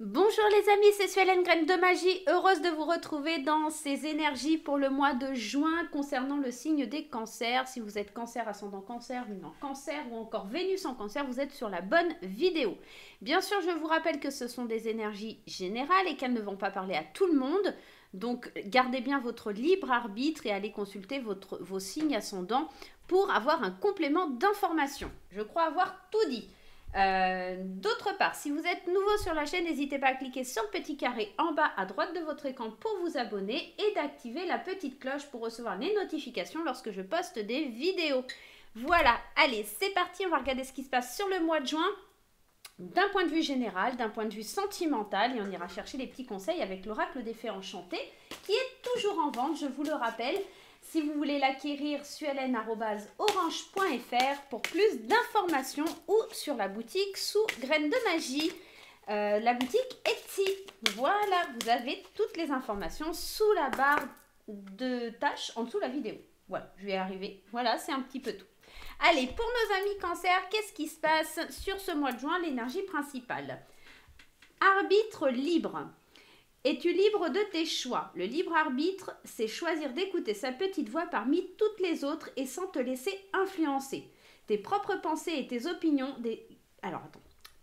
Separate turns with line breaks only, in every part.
Bonjour les amis, c'est Suelen Graine de Magie, heureuse de vous retrouver dans ces énergies pour le mois de juin concernant le signe des cancers. Si vous êtes cancer, ascendant cancer, lune en cancer ou encore Vénus en cancer, vous êtes sur la bonne vidéo. Bien sûr, je vous rappelle que ce sont des énergies générales et qu'elles ne vont pas parler à tout le monde. Donc gardez bien votre libre arbitre et allez consulter vos signes ascendants pour avoir un complément d'information. Je crois avoir tout dit. D'autre part, si vous êtes nouveau sur la chaîne, n'hésitez pas à cliquer sur le petit carré en bas à droite de votre écran pour vous abonner et d'activer la petite cloche pour recevoir les notifications lorsque je poste des vidéos. Voilà, allez, c'est parti, on va regarder ce qui se passe sur le mois de juin d'un point de vue général, d'un point de vue sentimental, et on ira chercher les petits conseils avec l'oracle des fées enchantées qui est toujours en vente, je vous le rappelle. Si vous voulez l'acquérir, suelen@orange.fr pour plus d'informations ou sur la boutique sous Graines de Magie, la boutique Etsy. Voilà, vous avez toutes les informations sous la barre de tâches en dessous de la vidéo. Voilà, je vais y arriver. Voilà, c'est un petit peu tout. Allez, pour nos amis cancer, qu'est-ce qui se passe sur ce mois de juin, l'énergie principale? Arbitre libre. Es-tu libre de tes choix? Le libre arbitre, c'est choisir d'écouter sa petite voix parmi toutes les autres et sans te laisser influencer. Tes propres pensées et tes opinions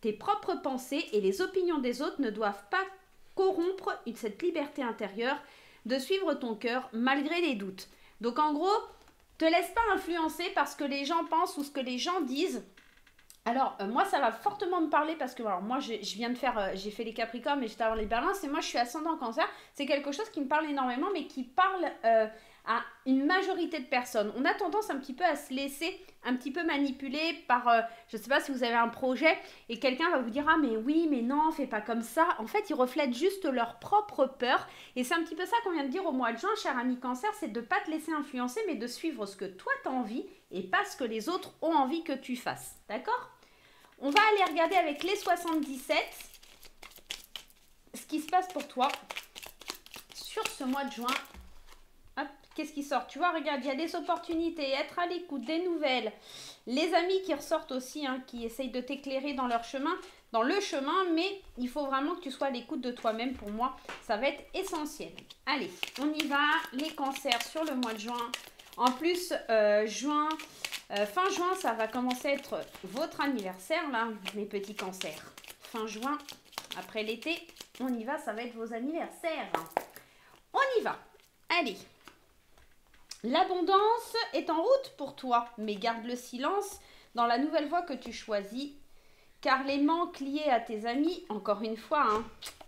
Tes propres pensées et les opinions des autres ne doivent pas corrompre cette liberté intérieure de suivre ton cœur malgré les doutes. Donc en gros, te laisse pas influencer par ce que les gens pensent ou ce que les gens disent. Alors, moi, ça va fortement me parler parce que alors, moi, je viens de faire, j'ai fait les Capricornes, mais j'étais avant les Balances, et moi, je suis ascendant Cancer. C'est quelque chose qui me parle énormément, mais qui parle à une majorité de personnes. On a tendance un petit peu à se laisser un petit peu manipuler par, je ne sais pas si vous avez un projet, et quelqu'un va vous dire « Ah, mais oui, mais non, fais pas comme ça ». En fait, ils reflètent juste leur propre peur, et c'est un petit peu ça qu'on vient de dire au mois de juin, cher ami Cancer, c'est de ne pas te laisser influencer, mais de suivre ce que toi, tu as envie, et pas ce que les autres ont envie que tu fasses. D'accord ? On va aller regarder avec les 77 ce qui se passe pour toi sur ce mois de juin. Hop, qu'est-ce qui sort? Tu vois, regarde, il y a des opportunités, être à l'écoute, des nouvelles. Les amis qui ressortent aussi, qui essayent de t'éclairer dans leur chemin, dans le chemin, mais il faut vraiment que tu sois à l'écoute de toi-même. Pour moi, ça va être essentiel. Allez, on y va. Les cancers sur le mois de juin. En plus, fin juin, ça va commencer à être votre anniversaire, là, mes petits cancers. Fin juin, après l'été, on y va, ça va être vos anniversaires. On y va. Allez. L'abondance est en route pour toi, mais garde le silence dans la nouvelle voie que tu choisis, car les manques liés à tes amis, encore une fois,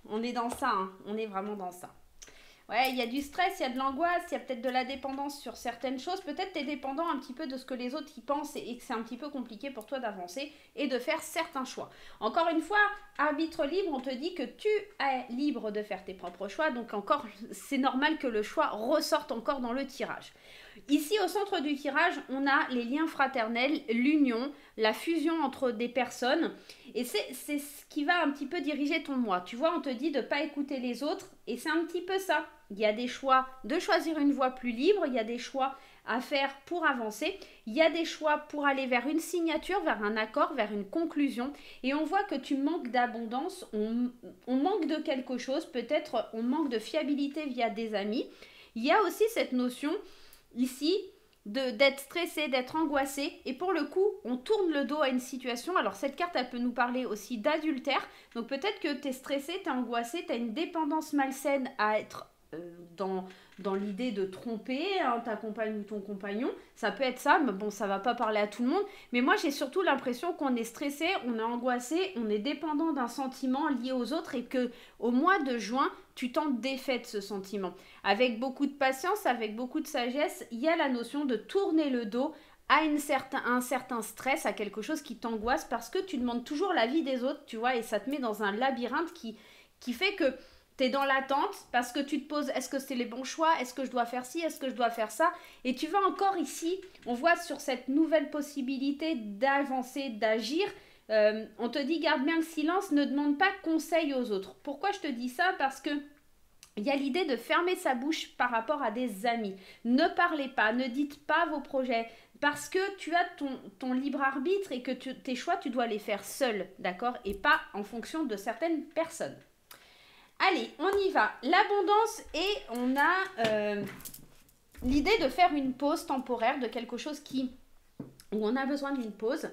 on est dans ça, on est vraiment dans ça. Ouais, il y a du stress, il y a de l'angoisse, il y a peut-être de la dépendance sur certaines choses. Peut-être tu es dépendant un petit peu de ce que les autres y pensent et que c'est un petit peu compliqué pour toi d'avancer et de faire certains choix. Encore une fois, arbitre libre, on te dit que tu es libre de faire tes propres choix. Donc encore, c'est normal que le choix ressorte encore dans le tirage. Ici, au centre du tirage, on a les liens fraternels, l'union, la fusion entre des personnes. Et c'est ce qui va un petit peu diriger ton mois. Tu vois, on te dit de ne pas écouter les autres. Et c'est un petit peu ça. Il y a des choix de choisir une voie plus libre. Il y a des choix à faire pour avancer. Il y a des choix pour aller vers une signature, vers un accord, vers une conclusion. Et on voit que tu manques d'abondance. On manque de quelque chose. Peut-être on manque de fiabilité via des amis. Il y a aussi cette notion ici d'être stressé, d'être angoissé, et pour le coup on tourne le dos à une situation. Alors cette carte elle peut nous parler aussi d'adultère, donc peut-être que tu es stressé, tu es angoissé, tu as une dépendance malsaine à être dans l'idée de tromper ta compagne ou ton compagnon, ça peut être ça, mais bon ça va pas parler à tout le monde, mais moi j'ai surtout l'impression qu'on est stressé, on est angoissé, on est dépendant d'un sentiment lié aux autres et que au mois de juin tu t'en défais de ce sentiment. Avec beaucoup de patience, avec beaucoup de sagesse, il y a la notion de tourner le dos à un certain stress, à quelque chose qui t'angoisse parce que tu demandes toujours l'avis des autres, tu vois, et ça te met dans un labyrinthe qui fait que tu es dans l'attente parce que tu te poses, est-ce que c'est les bons choix? Est-ce que je dois faire ci? Est-ce que je dois faire ça? Et tu vas encore ici, on voit sur cette nouvelle possibilité d'avancer, d'agir, on te dit garde bien le silence, ne demande pas conseil aux autres. Pourquoi je te dis ça? Parce que il y a l'idée de fermer sa bouche par rapport à des amis. Ne parlez pas, ne dites pas vos projets, parce que tu as ton libre arbitre et que tes choix, tu dois les faire seul, d'accord? Et pas en fonction de certaines personnes. Allez, on y va. L'abondance et on a l'idée de faire une pause temporaire de quelque chose où on a besoin d'une pause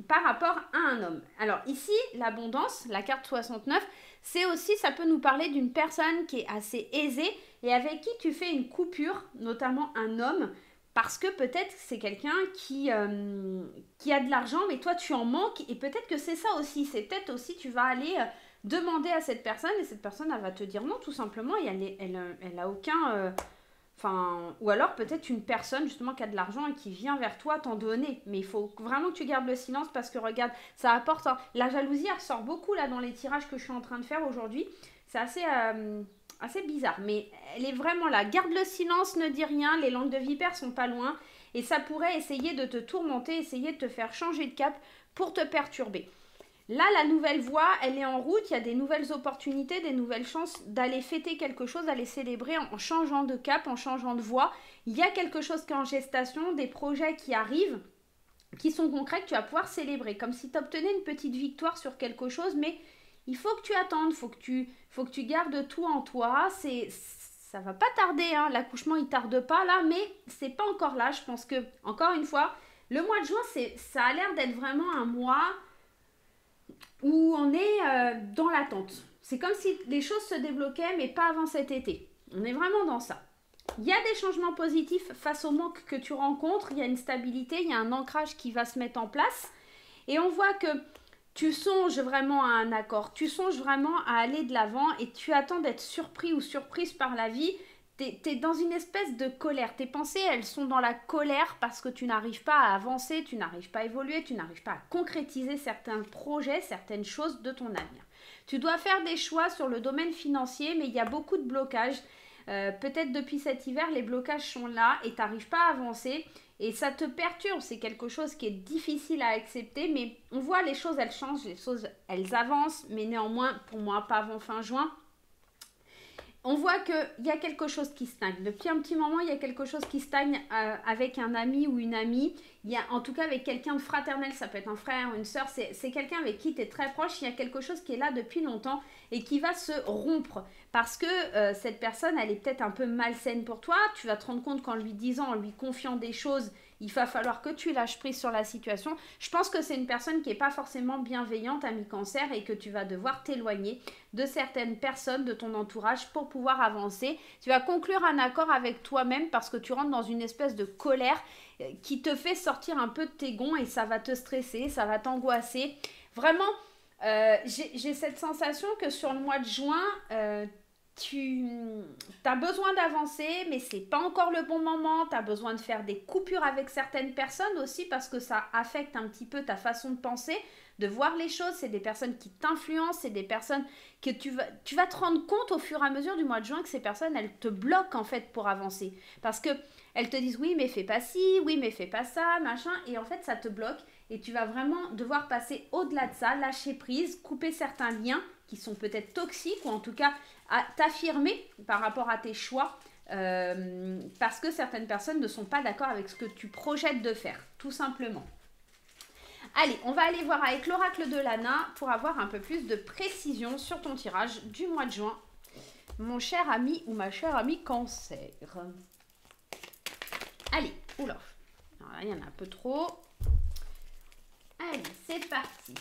par rapport à un homme. Alors ici, l'abondance, la carte 69, c'est aussi, ça peut nous parler d'une personne qui est assez aisée et avec qui tu fais une coupure, notamment un homme, parce que peut-être c'est quelqu'un qui a de l'argent, mais toi tu en manques, et peut-être que c'est ça aussi, c'est peut-être aussi tu vas aller demander à cette personne, et cette personne elle va te dire non tout simplement, et elle a aucun... ou alors peut-être une personne justement qui a de l'argent et qui vient vers toi t'en donner. Mais il faut vraiment que tu gardes le silence parce que regarde, ça apporte... La jalousie, elle ressort beaucoup là dans les tirages que je suis en train de faire aujourd'hui. C'est assez bizarre, mais elle est vraiment là. Garde le silence, ne dis rien, les langues de vipère sont pas loin. Et ça pourrait essayer de te tourmenter, essayer de te faire changer de cap pour te perturber. Là, la nouvelle voie, elle est en route, il y a des nouvelles opportunités, des nouvelles chances d'aller fêter quelque chose, d'aller célébrer en changeant de cap, en changeant de voie. Il y a quelque chose qui est en gestation, des projets qui arrivent, qui sont concrets, que tu vas pouvoir célébrer. Comme si tu obtenais une petite victoire sur quelque chose, mais il faut que tu attendes, faut que tu gardes tout en toi. Ça va pas tarder, hein. L'accouchement il tarde pas là, mais c'est pas encore là. Je pense que, encore une fois, le mois de juin, ça a l'air d'être vraiment un mois où on est dans l'attente. C'est comme si les choses se débloquaient, mais pas avant cet été. On est vraiment dans ça. Il y a des changements positifs face au manque que tu rencontres. Il y a une stabilité, il y a un ancrage qui va se mettre en place. Et on voit que tu songes vraiment à un accord. Tu songes vraiment à aller de l'avant et tu attends d'être surpris ou surprise par la vie. T'es dans une espèce de colère. Tes pensées, elles sont dans la colère parce que tu n'arrives pas à avancer, tu n'arrives pas à évoluer, tu n'arrives pas à concrétiser certains projets, certaines choses de ton avenir. Tu dois faire des choix sur le domaine financier, mais il y a beaucoup de blocages. Peut-être depuis cet hiver, les blocages sont là et tu n'arrives pas à avancer. Et ça te perturbe, c'est quelque chose qui est difficile à accepter, mais on voit les choses, elles changent, les choses, elles avancent, mais néanmoins, pour moi, pas avant fin juin. On voit qu'il y a quelque chose qui stagne. Depuis un petit moment, il y a quelque chose qui stagne avec un ami ou une amie. Il y a, en tout cas, avec quelqu'un de fraternel, ça peut être un frère, une soeur. C'est quelqu'un avec qui tu es très proche. Il y a quelque chose qui est là depuis longtemps et qui va se rompre. Parce que cette personne, elle est peut-être un peu malsaine pour toi. Tu vas te rendre compte qu'en lui disant, en lui confiant des choses, il va falloir que tu lâches prise sur la situation. Je pense que c'est une personne qui n'est pas forcément bienveillante, ami cancer, et que tu vas devoir t'éloigner de certaines personnes de ton entourage pour pouvoir avancer. Tu vas conclure un accord avec toi-même parce que tu rentres dans une espèce de colère qui te fait sortir un peu de tes gonds et ça va te stresser, ça va t'angoisser. Vraiment, j'ai cette sensation que sur le mois de juin, tu as besoin d'avancer, mais c'est pas encore le bon moment. Tu as besoin de faire des coupures avec certaines personnes aussi parce que ça affecte un petit peu ta façon de penser, de voir les choses. C'est des personnes qui t'influencent, c'est des personnes que tu vas te rendre compte au fur et à mesure du mois de juin que ces personnes, elles te bloquent en fait pour avancer. Parce que elles te disent oui, mais fais pas ci, oui, mais fais pas ça, machin. Et en fait, ça te bloque et tu vas vraiment devoir passer au-delà de ça, lâcher prise, couper certains liens qui sont peut-être toxiques ou en tout cas à t'affirmer par rapport à tes choix parce que certaines personnes ne sont pas d'accord avec ce que tu projettes de faire, tout simplement. Allez, on va aller voir avec l'oracle de Lana pour avoir un peu plus de précision sur ton tirage du mois de juin, mon cher ami ou ma chère amie cancer. Allez, oula, alors là, il y en a un peu trop. Allez, c'est parti.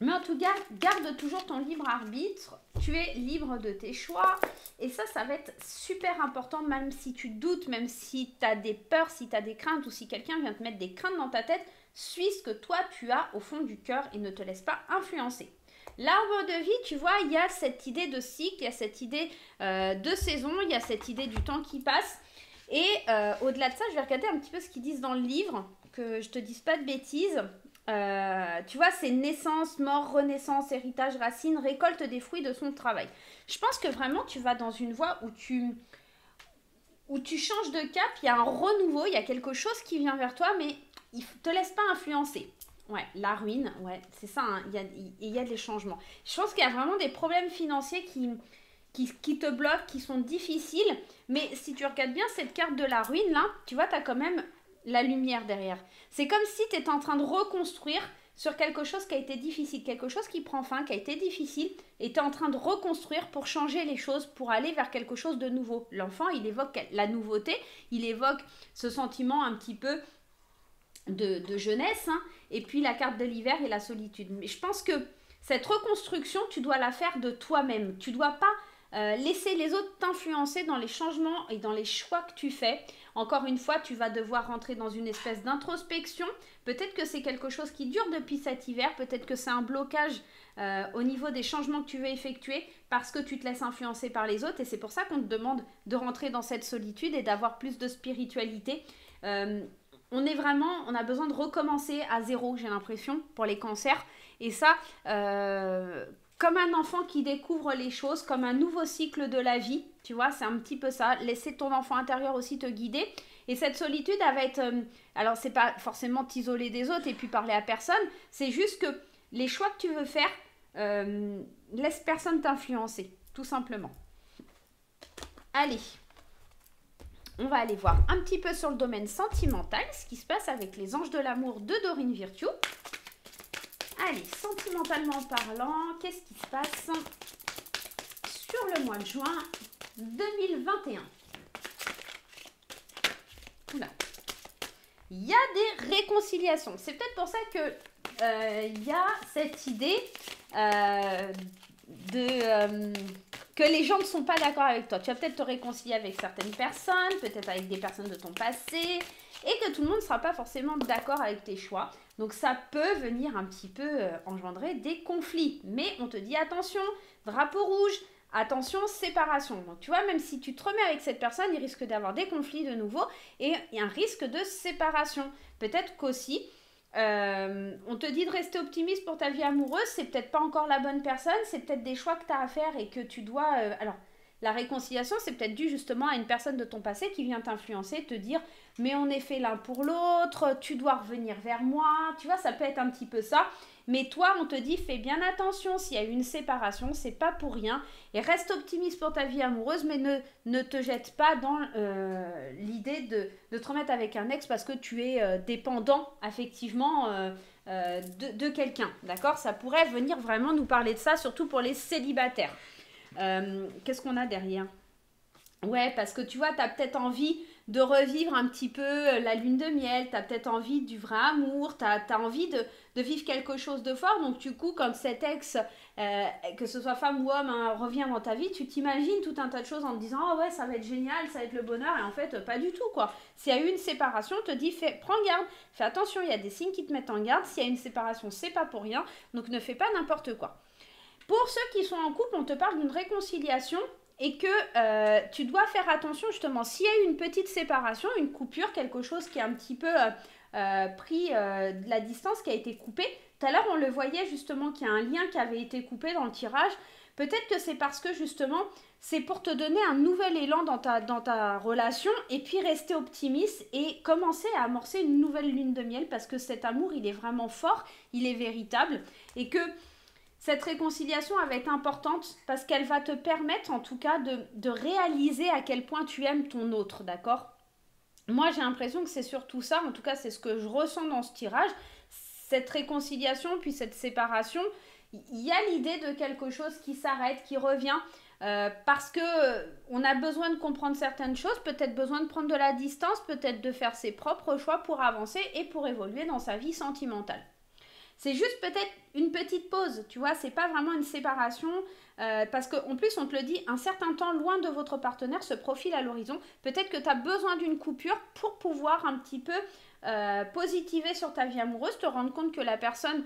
Mais en tout cas, garde toujours ton libre arbitre. Tu es libre de tes choix. Et ça va être super important, même si tu doutes, même si tu as des peurs, si tu as des craintes ou si quelqu'un vient te mettre des craintes dans ta tête, suis ce que toi tu as au fond du cœur et ne te laisse pas influencer. L'arbre de vie, tu vois, il y a cette idée de cycle, il y a cette idée de saison, il y a cette idée du temps qui passe. Et au-delà de ça, je vais regarder un petit peu ce qu'ils disent dans le livre, que je te dise pas de bêtises. Tu vois, c'est naissance, mort, renaissance, héritage, racine, récolte des fruits de son travail. Je pense que vraiment tu vas dans une voie où tu changes de cap, il y a un renouveau, il y a quelque chose qui vient vers toi, mais il ne te laisse pas influencer. Ouais, la ruine, ouais, c'est ça, hein, il y a des changements. Je pense qu'il y a vraiment des problèmes financiers qui te bloquent, qui sont difficiles, mais si tu regardes bien cette carte de la ruine, là, tu vois, tu as quand même la lumière derrière. C'est comme si tu étais en train de reconstruire sur quelque chose qui a été difficile, quelque chose qui prend fin, qui a été difficile, et tu es en train de reconstruire pour changer les choses, pour aller vers quelque chose de nouveau. L'enfant, il évoque la nouveauté, il évoque ce sentiment un petit peu de jeunesse, hein, et puis la carte de l'hiver et la solitude. Mais je pense que cette reconstruction, tu dois la faire de toi-même. Tu ne dois pas laisser les autres t'influencer dans les changements et dans les choix que tu fais. Encore une fois, tu vas devoir rentrer dans une espèce d'introspection. Peut-être que c'est quelque chose qui dure depuis cet hiver. Peut-être que c'est un blocage au niveau des changements que tu veux effectuer parce que tu te laisses influencer par les autres. Et c'est pour ça qu'on te demande de rentrer dans cette solitude et d'avoir plus de spiritualité. On a besoin de recommencer à zéro, j'ai l'impression, pour les cancers. Et ça, comme un enfant qui découvre les choses, comme un nouveau cycle de la vie, tu vois, c'est un petit peu ça. Laisser ton enfant intérieur aussi te guider. Et cette solitude, elle va être... alors, c'est pas forcément t'isoler des autres et puis parler à personne. C'est juste que les choix que tu veux faire, laisse personne t'influencer, tout simplement. Allez, on va aller voir un petit peu sur le domaine sentimental, ce qui se passe avec les anges de l'amour de Dorine Virtue. Allez, sentimentalement parlant, qu'est-ce qui se passe sur le mois de juin 2021? Oula. Il y a des réconciliations. C'est peut-être pour ça que il y a cette idée que les gens ne sont pas d'accord avec toi. Tu vas peut-être te réconcilier avec certaines personnes, peut-être avec des personnes de ton passé, et que tout le monde ne sera pas forcément d'accord avec tes choix. Donc ça peut venir un petit peu engendrer des conflits. Mais on te dit attention, drapeau rouge, attention, séparation. Donc tu vois, même si tu te remets avec cette personne, il risque d'avoir des conflits de nouveau et il y a un risque de séparation. Peut-être qu'aussi, on te dit de rester optimiste pour ta vie amoureuse, c'est peut-être pas encore la bonne personne, c'est peut-être des choix que tu as à faire et que tu dois... alors, la réconciliation, c'est peut-être dû justement à une personne de ton passé qui vient t'influencer, te dire « mais on est fait l'un pour l'autre, tu dois revenir vers moi », tu vois, ça peut être un petit peu ça. Mais toi, on te dit « fais bien attention, s'il y a eu une séparation, c'est pas pour rien, et reste optimiste pour ta vie amoureuse, mais ne te jette pas dans l'idée de te remettre avec un ex parce que tu es dépendant, effectivement, de quelqu'un, d'accord ? Ça pourrait venir vraiment nous parler de ça, surtout pour les célibataires. Qu'est-ce qu'on a derrière? Ouais, parce que tu vois, tu as peut-être envie de revivre un petit peu la lune de miel, tu as peut-être envie du vrai amour, tu as envie de vivre quelque chose de fort. Donc du coup, quand cet ex, que ce soit femme ou homme, hein, revient dans ta vie, tu t'imagines tout un tas de choses en te disant « oh ouais, ça va être génial, ça va être le bonheur » et en fait, pas du tout quoi. S'il y a eu une séparation, on te dit « prends garde, fais attention, il y a des signes qui te mettent en garde, s'il y a une séparation, c'est pas pour rien, donc ne fais pas n'importe quoi ». Pour ceux qui sont en couple, on te parle d'une réconciliation et que tu dois faire attention justement. S'il y a eu une petite séparation, une coupure, quelque chose qui a un petit peu pris de la distance, qui a été coupé. Tout à l'heure, on le voyait justement qu'il y a un lien qui avait été coupé dans le tirage. Peut-être que c'est parce que justement, c'est pour te donner un nouvel élan dans ta relation et puis rester optimiste et commencer à amorcer une nouvelle lune de miel parce que cet amour, il est vraiment fort, il est véritable et que... cette réconciliation va être importante parce qu'elle va te permettre en tout cas de réaliser à quel point tu aimes ton autre, d'accord ? Moi, j'ai l'impression que c'est surtout ça, en tout cas, c'est ce que je ressens dans ce tirage. Cette réconciliation, puis cette séparation, il y a l'idée de quelque chose qui s'arrête, qui revient, parce qu'on a besoin de comprendre certaines choses, peut-être besoin de prendre de la distance, peut-être de faire ses propres choix pour avancer et pour évoluer dans sa vie sentimentale. C'est juste peut-être une petite pause, tu vois, c'est pas vraiment une séparation, parce qu'en plus on te le dit, un certain temps loin de votre partenaire se profile à l'horizon. Peut-être que tu as besoin d'une coupure pour pouvoir un petit peu positiver sur ta vie amoureuse, te rendre compte que la personne,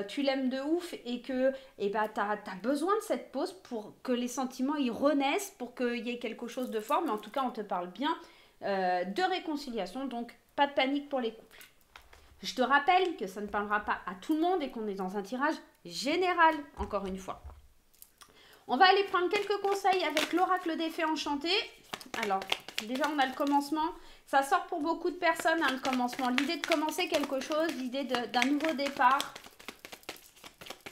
tu l'aimes de ouf et que tu as besoin de cette pause pour que les sentiments ils renaissent, pour qu'il y ait quelque chose de fort, mais en tout cas on te parle bien de réconciliation, donc pas de panique pour les couples. Je te rappelle que ça ne parlera pas à tout le monde et qu'on est dans un tirage général, encore une fois. On va aller prendre quelques conseils avec l'oracle des fées enchantées. Alors, déjà, on a le commencement. Ça sort pour beaucoup de personnes, hein, le commencement. L'idée de commencer quelque chose, l'idée d'un nouveau départ.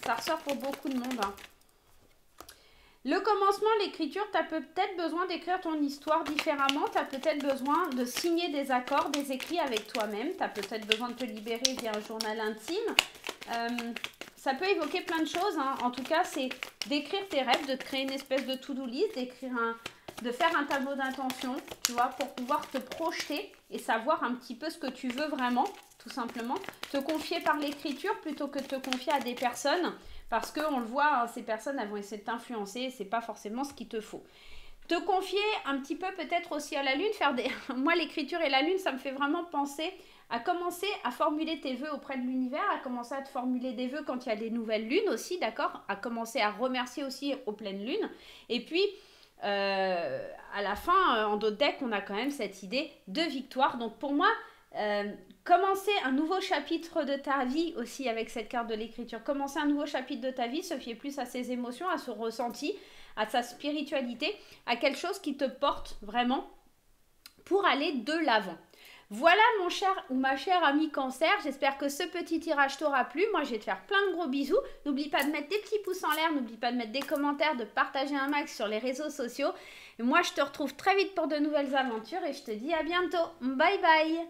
Ça ressort pour beaucoup de monde. Hein. Le commencement, l'écriture, tu as peut-être besoin d'écrire ton histoire différemment. Tu as peut-être besoin de signer des accords, des écrits avec toi-même. Tu as peut-être besoin de te libérer via un journal intime. Ça peut évoquer plein de choses. Hein. En tout cas, c'est d'écrire tes rêves, de créer une espèce de to-do list, de faire un tableau d'intention, tu vois, pour pouvoir te projeter et savoir un petit peu ce que tu veux vraiment, tout simplement. Te confier par l'écriture plutôt que de te confier à des personnes. Parce qu'on le voit, hein, ces personnes, elles vont essayer de t'influencer et c'est pas forcément ce qu'il te faut. Te confier un petit peu peut-être aussi à la lune, faire des... Moi, l'écriture et la lune, ça me fait vraiment penser à commencer à formuler tes vœux auprès de l'univers, à commencer à te formuler des vœux quand il y a des nouvelles lunes aussi, d'accord? À commencer à remercier aussi aux pleines lunes. Et puis, à la fin, en d'autres decks, on a quand même cette idée de victoire. Donc pour moi, commencer un nouveau chapitre de ta vie aussi avec cette carte de l'écriture. Commencer un nouveau chapitre de ta vie, se fier plus à ses émotions, à son ressenti, à sa spiritualité, à quelque chose qui te porte vraiment pour aller de l'avant. Voilà mon cher ou ma chère amie Cancer, j'espère que ce petit tirage t'aura plu. Moi je vais te faire plein de gros bisous. N'oublie pas de mettre des petits pouces en l'air, n'oublie pas de mettre des commentaires, de partager un max sur les réseaux sociaux. Et moi je te retrouve très vite pour de nouvelles aventures et je te dis à bientôt. Bye bye.